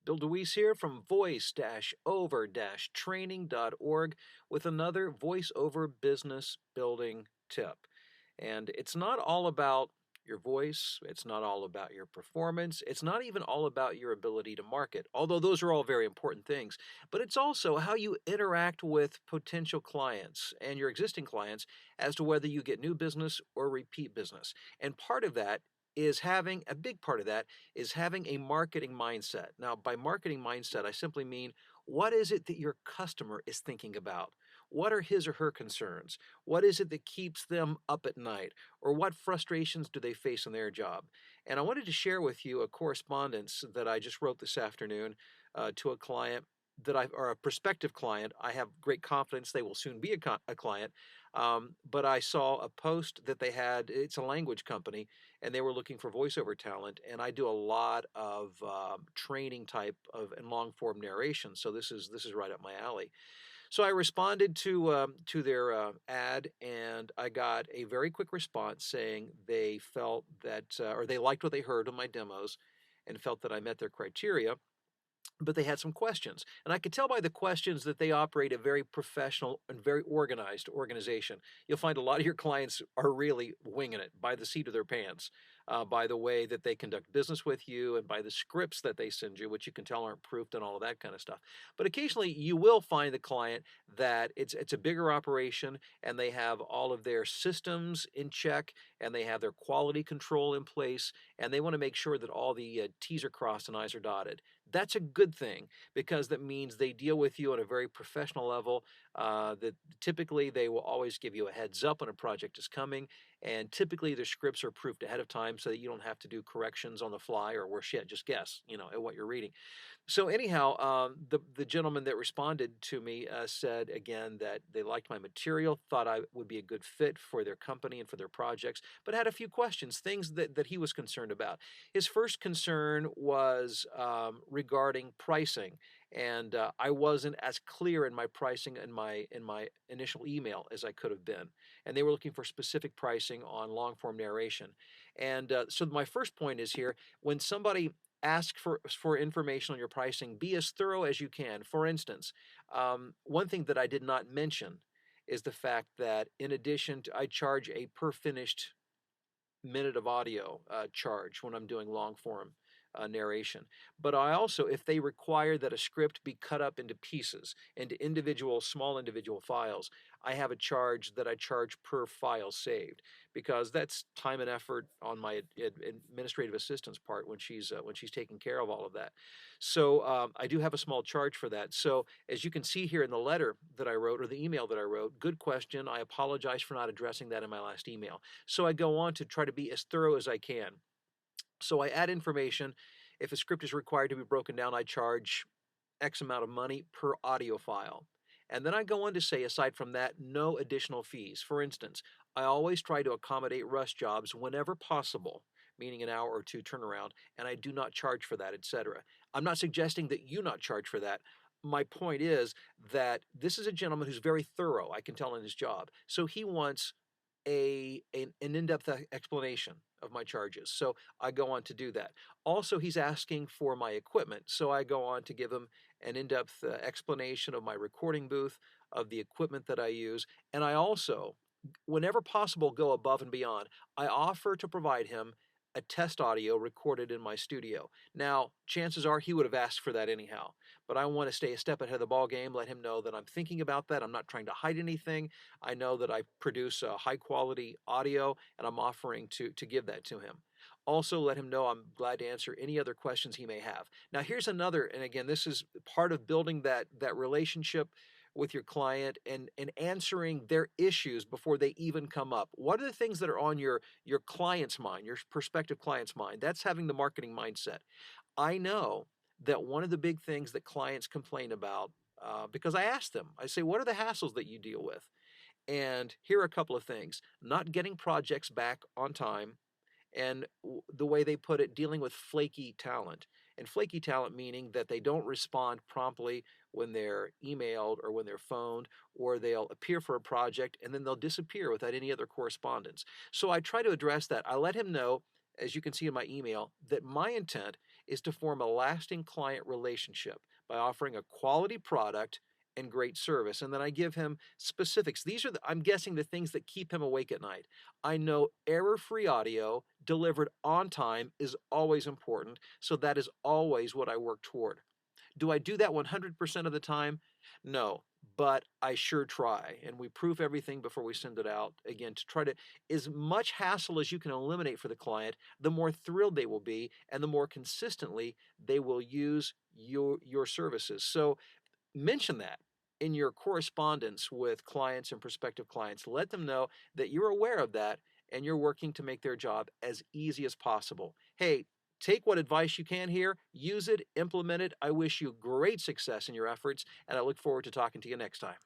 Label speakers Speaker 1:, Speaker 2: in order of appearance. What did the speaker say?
Speaker 1: Bill DeWeese here from voice-over-training.org with another voiceover business building tip. And it's not all about your voice, it's not all about your performance, it's not even all about your ability to market, although those are all very important things. But it's also how you interact with potential clients and your existing clients as to whether you get new business or repeat business. And part of that is having a big part of that is having a marketing mindset. Now, by marketing mindset, I simply mean what is it that your customer is thinking about? What are his or her concerns? What is it that keeps them up at night? Or what frustrations do they face in their job? And I wanted to share with you a correspondence that I just wrote this afternoon to a client or a prospective client. I have great confidence they will soon be a client. But I saw a post that they had, it's a language company, and they were looking for voiceover talent. And I do a lot of training type of and long form narration, so this is right up my alley. So I responded to their ad, and I got a very quick response saying they felt that or they liked what they heard on my demos, and felt that I met their criteria, but they had some questions. And I could tell by the questions that they operate a very professional and very organized organization. You'll find a lot of your clients are really winging it by the seat of their pants, by the way that they conduct business with you and by the scripts that they send you, which you can tell aren't proofed and all of that kind of stuff. But occasionally you will find the client that it's a bigger operation and they have all of their systems in check and they have their quality control in place and they want to make sure that all the T's are crossed and I's are dotted. That's a good thing because that means they deal with you on a very professional level. That typically they will always give you a heads up when a project is coming, and typically their scripts are proofed ahead of time so that you don't have to do corrections on the fly or worse yet, just guess, at what you're reading. So anyhow, the gentleman that responded to me said again that they liked my material, thought I would be a good fit for their company and for their projects, but had a few questions, things that he was concerned about. His first concern was regarding pricing, and I wasn't as clear in my pricing in my initial email as I could have been. And they were looking for specific pricing on long form narration. And so my first point is here: when somebody ask for information on your pricing, be as thorough as you can. For instance, one thing that I did not mention is the fact that in addition to, I charge a per finished minute of audio charge when I'm doing long form narration. But I also, if they require that a script be cut up into pieces, into small individual files, I have a charge that I charge per file saved because that's time and effort on my administrative assistant's part when she's taking care of all of that. So I do have a small charge for that. So as you can see here in the letter that I wrote or the email that I wrote, good question. I apologize for not addressing that in my last email. So I go on to try to be as thorough as I can. So I add information. If a script is required to be broken down, I charge X amount of money per audio file. And then I go on to say, aside from that, no additional fees. For instance, I always try to accommodate rush jobs whenever possible, meaning an hour or two turnaround, and I do not charge for that, etc. I'm not suggesting that you not charge for that. My point is that this is a gentleman who's very thorough, I can tell in his job. So he wants an in-depth explanation of my charges. So I go on to do that. Also, he's asking for my equipment. So I go on to give him an in-depth explanation of my recording booth, of the equipment that I use. And I also, whenever possible, go above and beyond. I offer to provide him a test audio recorded in my studio. Now, chances are he would have asked for that anyhow, but I want to stay a step ahead of the ball game, let him know that I'm thinking about that. I'm not trying to hide anything. I know that I produce a high quality audio and I'm offering to give that to him. Also, let him know I'm glad to answer any other questions he may have. Now, here's another, and again, this is part of building that relationship with your client and answering their issues before they even come up. What are the things that are on your client's mind, your prospective client's mind? That's having the marketing mindset. I know that one of the big things that clients complain about, because I ask them, I say, what are the hassles that you deal with? And here are a couple of things: not getting projects back on time, and the way they put it, dealing with flaky talent. And flaky talent meaning that they don't respond promptly when they're emailed or when they're phoned, or they'll appear for a project and then they'll disappear without any other correspondence. So I try to address that. I let him know as you can see in my email, that my intent is to form a lasting client relationship by offering a quality product and great service. And then I give him specifics. These are, I'm guessing, the things that keep him awake at night. I know error-free audio delivered on time is always important, so that is always what I work toward. Do I do that 100% of the time? No, but I sure try. And we proof everything before we send it out. Again, to try to, as much hassle as you can eliminate for the client, the more thrilled they will be and the more consistently they will use your services. So mention that in your correspondence with clients and prospective clients. Let them know that you're aware of that and you're working to make their job as easy as possible. Hey, take what advice you can here, use it, implement it. I wish you great success in your efforts, and I look forward to talking to you next time.